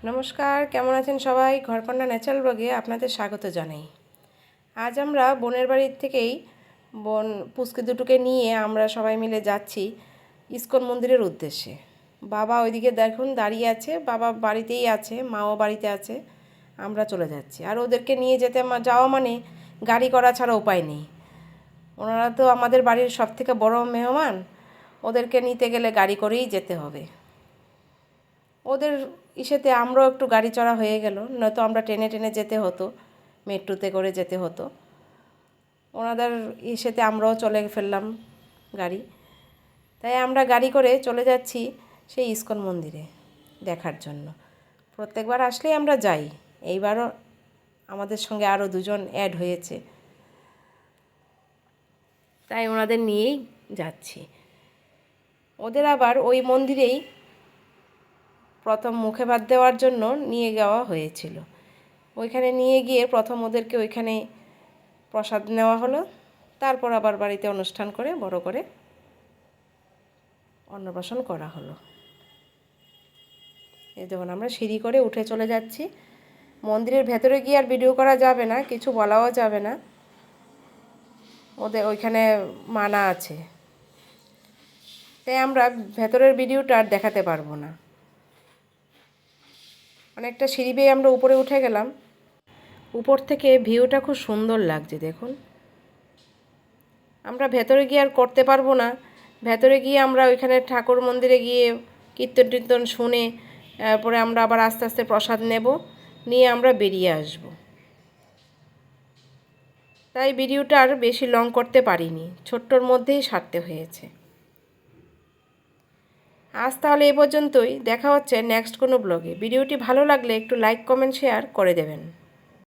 নমস্কার, কেমন আছেন সবাই? ঘরকন্যা ন্যাচারাল ব্লগে আপনাদের স্বাগত জানাই। আজ আমরা বোনের বাড়ির থেকেই বোন পুচকে দুটোকে নিয়ে আমরা সবাই মিলে যাচ্ছি ইস্কন মন্দিরের উদ্দেশ্যে। বাবা ওইদিকে দেখুন দাঁড়িয়ে আছে, বাবা বাড়িতেই আছে, মাও বাড়িতে আছে, আমরা চলে যাচ্ছি। আর ওদেরকে নিয়ে যাওয়া মানে গাড়ি করা ছাড়া উপায় নেই। ওনারা তো আমাদের বাড়ির সবথেকে বড় মেহমান, ওদেরকে নিতে গেলে গাড়ি করেই যেতে হবে। ওদের ইসেতে আমরাও একটু গাড়ি চড়া হয়ে গেল, নয়তো আমরা টেনে টেনে যেতে হতো, মেট্রোতে করে যেতে হতো। ওনাদের ইসেতে আমরাও চলে ফেললাম গাড়ি, তাই আমরা গাড়ি করে চলে যাচ্ছি সেই ইস্কন মন্দিরে দেখার জন্য। প্রত্যেকবার আসলেই আমরা যাই, এইবারও আমাদের সঙ্গে আরও দুজন অ্যাড হয়েছে, তাই ওনাদের নিয়েই যাচ্ছি। ওদের আবার ওই মন্দিরেই প্রথম মুখে ভাত দেওয়ার জন্য নিয়ে যাওয়া হয়েছিল। ওইখানে নিয়ে গিয়ে প্রথম ওদেরকে ওইখানে প্রসাদ নেওয়া হলো, তারপর আবার বাড়িতে অনুষ্ঠান করে বড় করে অন্নপ্রাশন করা হলো। এই যখন আমরা সিঁড়ি করে উঠে চলে যাচ্ছি, মন্দিরের ভেতরে গিয়ে আর ভিডিও করা যাবে না, কিছু বলাও যাবে না, ওদের ওইখানে মানা আছে, তাই আমরা ভেতরের ভিডিওটা আর দেখাতে পারবো না। অনেকটা সিঁড়ি বেয়ে আমরা উপরে উঠে গেলাম। উপর থেকে ভিউটা খুব সুন্দর লাগছে দেখুন। আমরা ভেতরে গিয়ে আর করতে পারবো না, ভেতরে গিয়ে আমরা ওইখানে ঠাকুর মন্দিরে গিয়ে কীর্তন টীর্তন শুনে তারপরে আমরা আবার আস্তে আস্তে প্রসাদ নেব, নিয়ে আমরা বেরিয়ে আসব। তাই ভিডিওটা আর বেশি লং করতে পারিনি, ছোট্টর মধ্যেই সারতে হয়েছে। আজ তাহলে এই পর্যন্তই, দেখা হচ্ছে নেক্সট কোনো ব্লগে। ভিডিওটি ভালো লাগলে একটু লাইক কমেন্ট শেয়ার করে দেবেন।